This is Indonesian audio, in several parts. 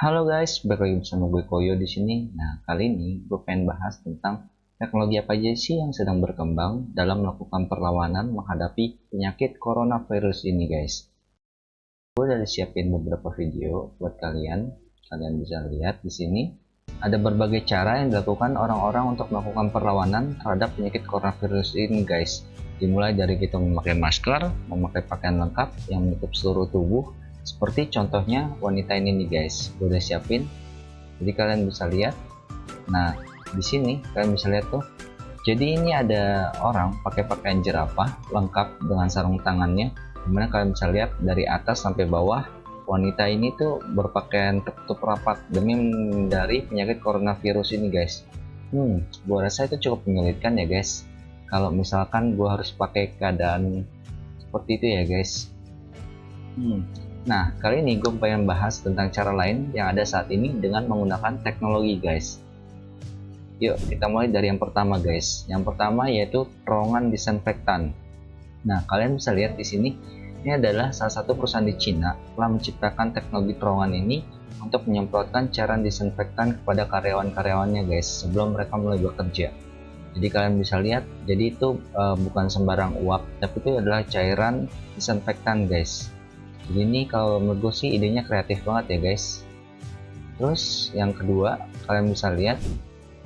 Halo guys, balik lagi bersama gue Koyo di sini. Nah, kali ini gue pengen bahas tentang teknologi apa aja sih yang sedang berkembang dalam melakukan perlawanan menghadapi penyakit coronavirus ini, guys. Gue udah siapin beberapa video buat kalian. Kalian bisa lihat di sini. Ada berbagai cara yang dilakukan orang-orang untuk melakukan perlawanan terhadap penyakit coronavirus ini, guys. Dimulai dari kita memakai masker, memakai pakaian lengkap yang menutup seluruh tubuh, seperti contohnya wanita ini nih guys. Gue udah siapin, jadi kalian bisa lihat. Nah, di sini kalian bisa lihat tuh, jadi ini ada orang pakai pakaian jerapah lengkap dengan sarung tangannya, dimana kalian bisa lihat dari atas sampai bawah wanita ini tuh berpakaian tertutup rapat demi menghindari penyakit coronavirus ini, guys. Gue rasa itu cukup menyulitkan ya guys, kalau misalkan gue harus pakai keadaan seperti itu ya guys. Nah, kali ini gue pengen bahas tentang cara lain yang ada saat ini dengan menggunakan teknologi, guys. Yuk, kita mulai dari yang pertama, guys. Yang pertama yaitu terowongan disinfektan. Nah, kalian bisa lihat di sini, ini adalah salah satu perusahaan di Cina telah menciptakan teknologi terowongan ini untuk menyemprotkan cairan disinfektan kepada karyawan-karyawannya, guys, sebelum mereka mulai bekerja. Jadi kalian bisa lihat, jadi itu bukan sembarang uap, tapi itu adalah cairan disinfektan, guys. Jadi ini kalau menurut gue sih idenya kreatif banget ya guys. Terus yang kedua, kalian bisa lihat,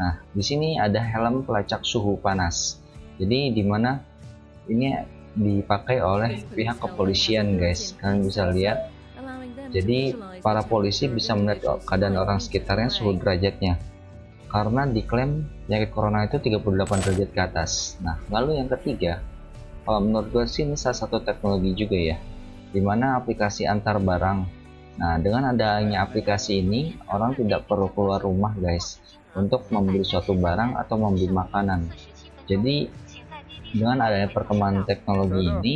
nah di sini ada helm pelacak suhu panas. Jadi dimana ini dipakai oleh pihak kepolisian guys. Kalian bisa lihat, jadi para polisi bisa melihat keadaan orang sekitarnya suhu derajatnya, karena diklaim penyakit corona itu 38 derajat ke atas. Nah, lalu yang ketiga, kalau menurut gue sih ini salah satu teknologi juga ya, dimana aplikasi antar barang. Nah, dengan adanya aplikasi ini, orang tidak perlu keluar rumah guys untuk membeli suatu barang atau membeli makanan. Jadi dengan adanya perkembangan teknologi ini,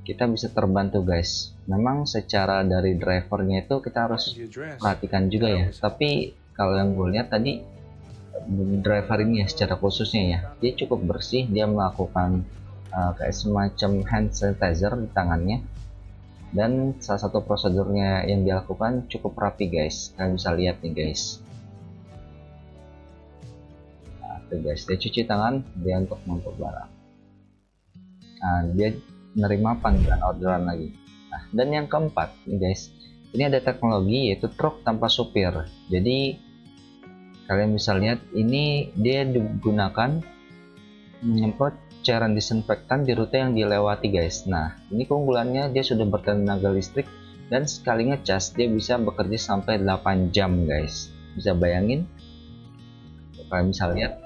kita bisa terbantu guys. Memang secara dari drivernya itu kita harus perhatikan juga ya, tapi kalau yang gue lihat tadi, driver ini ya secara khususnya ya, dia cukup bersih. Dia melakukan kayak semacam hand sanitizer di tangannya, dan salah satu prosedurnya yang dilakukan cukup rapi guys. Kalian bisa lihat nih guys. Nah, tuh guys, dia cuci tangan dia untuk mengangkut barang. Nah, dia menerima panggilan orderan lagi. Nah, dan yang keempat nih guys, ini ada teknologi yaitu truk tanpa supir. Jadi kalian bisa lihat, ini dia digunakan menyemprot cairan disinfektan di rute yang dilewati guys. Nah, ini keunggulannya, dia sudah bertenaga listrik dan sekali ngecas dia bisa bekerja sampai 8 jam guys. Bisa bayangin? Kalian bisa lihat.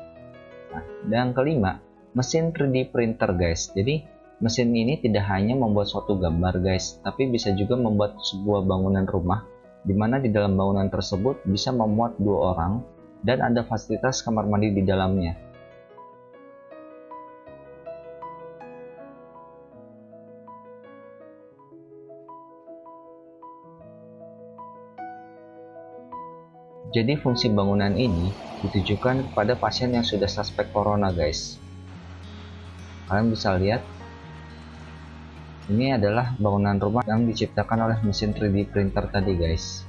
Nah, dan yang kelima, mesin 3D printer guys. Jadi mesin ini tidak hanya membuat suatu gambar guys, tapi bisa juga membuat sebuah bangunan rumah, dimana di dalam bangunan tersebut bisa memuat 2 orang dan ada fasilitas kamar mandi di dalamnya. Jadi fungsi bangunan ini ditujukan kepada pasien yang sudah suspek corona guys. Kalian bisa lihat, ini adalah bangunan rumah yang diciptakan oleh mesin 3D printer tadi guys.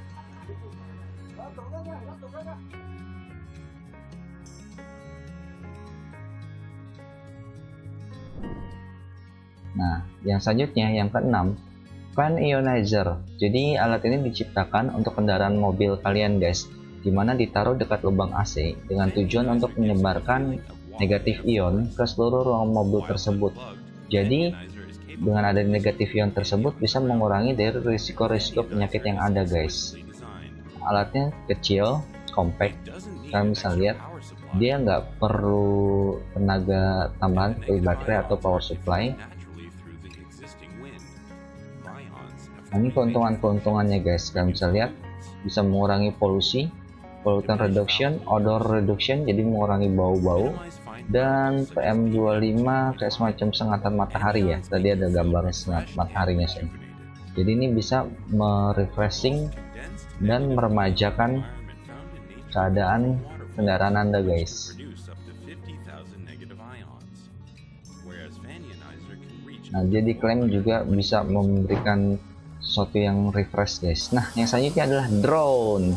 Nah, yang selanjutnya, yang keenam, fan ionizer. Jadi alat ini diciptakan untuk kendaraan mobil kalian guys, dimana ditaruh dekat lubang AC dengan tujuan untuk menyebarkan negatif ion ke seluruh ruang mobil tersebut. Jadi dengan adanya negatif ion tersebut bisa mengurangi dari risiko-risiko penyakit yang ada guys. Alatnya kecil, compact. Kalian bisa lihat, dia nggak perlu tenaga tambahan seperti baterai atau power supply. Nah, ini keuntungannya guys. Kalian bisa lihat, bisa mengurangi polusi, pollutant reduction, odor reduction, jadi mengurangi bau-bau, dan PM25 kayak semacam sengatan matahari ya. Tadi ada gambarnya sengat mataharinya sih. Jadi ini bisa merefreshing dan meremajakan keadaan kendaraan Anda guys. Nah, jadi klaim juga bisa memberikan sesuatu yang refresh guys. Nah, yang selanjutnya adalah drone.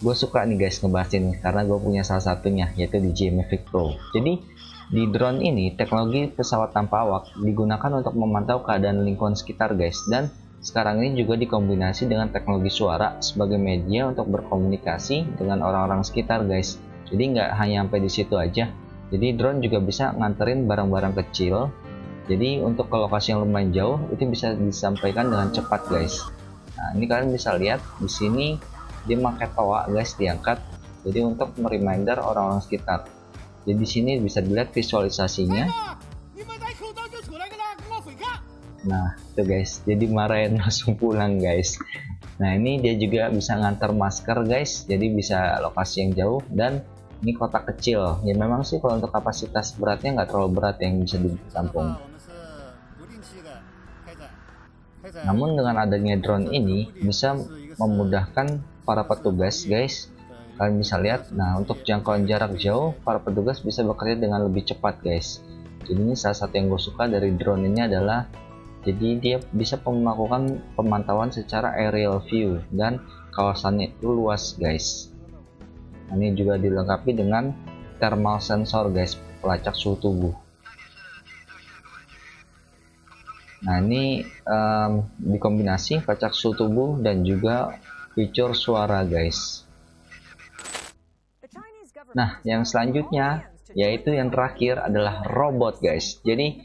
gue suka nih guys ngebahas ini karena gue punya salah satunya, yaitu DJI Mavic Pro. Jadi di drone ini teknologi pesawat tanpa awak digunakan untuk memantau keadaan lingkungan sekitar guys, dan sekarang ini juga dikombinasi dengan teknologi suara sebagai media untuk berkomunikasi dengan orang-orang sekitar guys. Jadi nggak hanya sampai di situ aja, jadi drone juga bisa nganterin barang-barang kecil. Jadi untuk ke lokasi yang lumayan jauh itu bisa disampaikan dengan cepat guys. Nah ini kalian bisa lihat di sini dia pakai toa guys, diangkat jadi untuk mereminder orang-orang sekitar. Jadi di sini bisa dilihat visualisasinya. Nah itu guys, jadi marahin langsung pulang guys. Nah ini dia juga bisa ngantar masker guys, jadi bisa lokasi yang jauh, dan ini kotak kecil ya. Memang sih kalau untuk kapasitas beratnya nggak terlalu berat yang bisa ditampung. Namun dengan adanya drone ini bisa memudahkan para petugas guys. Kalian bisa lihat, nah untuk jangkauan jarak jauh para petugas bisa bekerja dengan lebih cepat guys. Jadi ini salah satu yang gue suka dari drone ini adalah, jadi dia bisa melakukan pemantauan secara aerial view dan kawasannya itu luas guys. Nah, ini juga dilengkapi dengan thermal sensor guys, pelacak suhu tubuh. Nah ini dikombinasi pelacak suhu tubuh dan juga fitur suara guys. Nah yang selanjutnya yaitu yang terakhir adalah robot guys. Jadi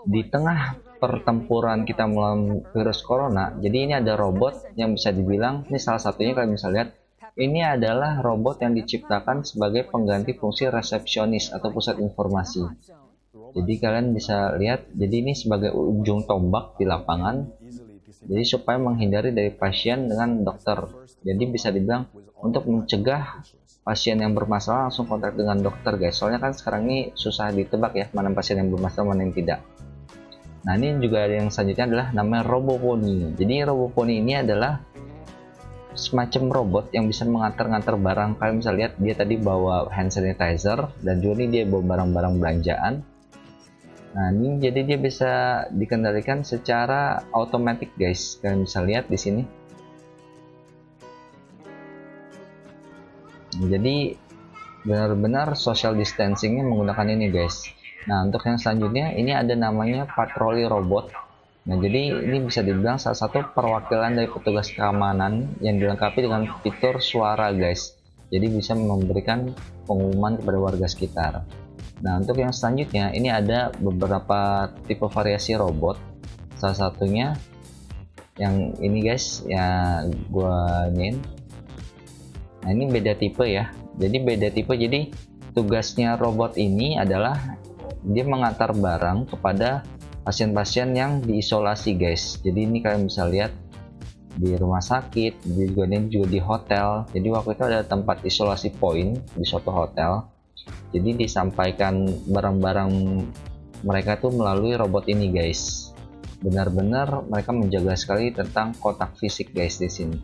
di tengah pertempuran kita melawan virus corona, jadi ini ada robot yang bisa dibilang, ini salah satunya kalian bisa lihat, ini adalah robot yang diciptakan sebagai pengganti fungsi resepsionis atau pusat informasi. Jadi kalian bisa lihat, jadi ini sebagai ujung tombak di lapangan, jadi supaya menghindari dari pasien dengan dokter. Jadi bisa dibilang untuk mencegah pasien yang bermasalah langsung kontak dengan dokter guys. Soalnya kan sekarang ini susah ditebak ya, mana pasien yang bermasalah mana yang tidak. Nah ini juga ada yang selanjutnya adalah namanya Robopony. Jadi Robopony ini adalah semacam robot yang bisa mengantar-ngantar barang. Kalian bisa lihat dia tadi bawa hand sanitizer, dan juga ini dia bawa barang-barang belanjaan. Nah ini jadi dia bisa dikendalikan secara otomatis guys. Kalian bisa lihat di sini. Jadi benar-benar social distancingnya menggunakan ini guys. Nah untuk yang selanjutnya ini ada namanya patroli robot. Nah jadi ini bisa dibilang salah satu perwakilan dari petugas keamanan yang dilengkapi dengan fitur suara guys. Jadi bisa memberikan pengumuman kepada warga sekitar. Nah untuk yang selanjutnya ini ada beberapa tipe variasi robot. Salah satunya yang ini guys ya, gua ingin. Nah ini beda tipe ya. Jadi beda tipe, jadi tugasnya robot ini adalah dia mengantar barang kepada pasien-pasien yang diisolasi guys. Jadi ini kalian bisa lihat di rumah sakit, juga di hotel. Jadi waktu itu ada tempat isolasi point di suatu hotel. Jadi disampaikan barang-barang mereka tuh melalui robot ini guys. Benar-benar mereka menjaga sekali tentang kontak fisik guys di sini.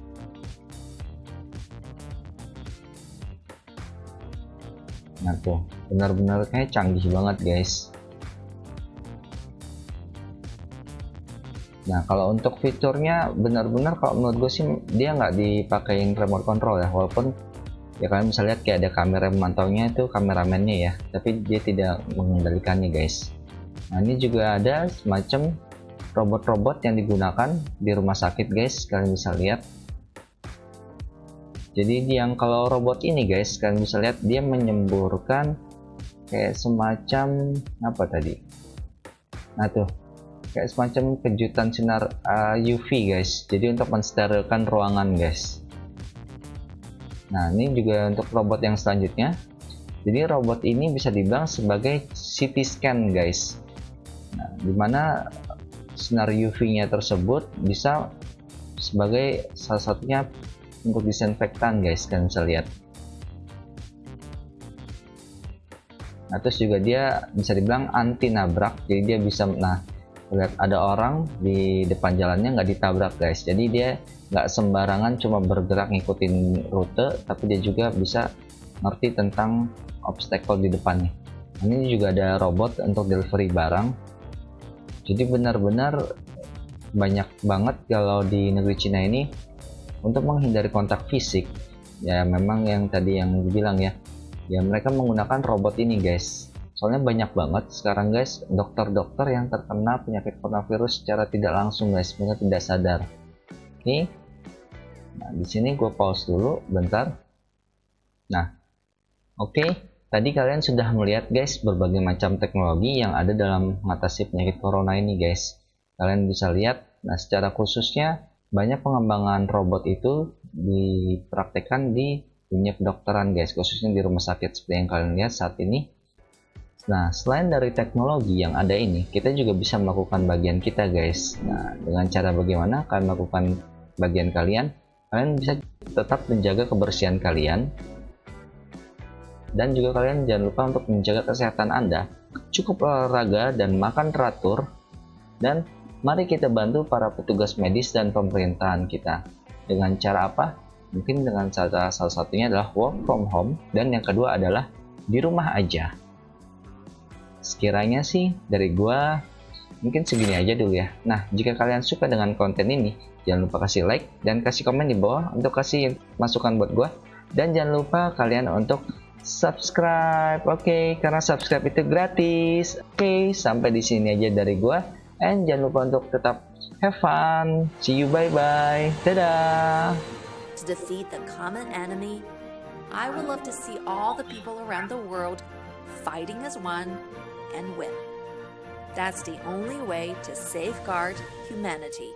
Nah tuh benar-benar kayak canggih banget guys. Nah kalau untuk fiturnya benar-benar kalau menurut gue sih dia nggak dipakein remote control ya, walaupun ya kalian bisa lihat kayak ada kamera memantaunya, itu kameramennya ya, tapi dia tidak mengendalikannya guys. Nah ini juga ada semacam robot-robot yang digunakan di rumah sakit guys, kalian bisa lihat. Jadi yang kalau robot ini guys, kalian bisa lihat dia menyemburkan kayak semacam apa tadi? Nah tuh kayak semacam kejutan sinar UV guys. Jadi untuk mensterilkan ruangan guys. Nah ini juga untuk robot yang selanjutnya. Jadi robot ini bisa dibilang sebagai CT scan guys. Nah, dimana sinar UV-nya tersebut bisa sebagai salah satunya untuk disinfektan guys, kalian bisa lihat. Nah terus juga dia bisa dibilang anti nabrak, jadi dia bisa, nah lihat ada orang di depan jalannya nggak ditabrak guys. Jadi dia nggak sembarangan cuma bergerak ngikutin rute, tapi dia juga bisa ngerti tentang obstacle di depannya. Ini juga ada robot untuk delivery barang. Jadi benar-benar banyak banget kalau di negeri Cina ini untuk menghindari kontak fisik. Ya memang yang tadi yang dibilang ya mereka menggunakan robot ini guys. Soalnya banyak banget sekarang guys dokter-dokter yang terkena penyakit coronavirus secara tidak langsung guys, mereka tidak sadar. Oke. Nah, di sini gue pause dulu bentar. Nah, oke. Tadi kalian sudah melihat guys berbagai macam teknologi yang ada dalam mengatasi penyakit corona ini guys. Kalian bisa lihat, nah secara khususnya banyak pengembangan robot itu dipraktekkan di dunia kedokteran guys, khususnya di rumah sakit seperti yang kalian lihat saat ini. Nah, selain dari teknologi yang ada ini, kita juga bisa melakukan bagian kita guys. Nah, dengan cara bagaimana kalian melakukan bagian kalian bisa tetap menjaga kebersihan kalian, dan juga kalian jangan lupa untuk menjaga kesehatan Anda, cukup olahraga dan makan teratur, dan mari kita bantu para petugas medis dan pemerintahan kita. Dengan cara apa? Mungkin dengan salah satunya adalah work from home, dan yang kedua adalah di rumah aja. Sekiranya sih dari gua mungkin segini aja dulu ya. Nah, jika kalian suka dengan konten ini, jangan lupa kasih like dan kasih komen di bawah untuk kasih masukan buat gua, dan jangan lupa kalian untuk subscribe, oke, karena subscribe itu gratis. Oke, sampai di sini aja dari gua, and jangan lupa untuk tetap have fun. See you, bye bye, dadah. To defeat the common enemy, I would love to see all the people around the world fighting as one and win. That's the only way to safeguard humanity.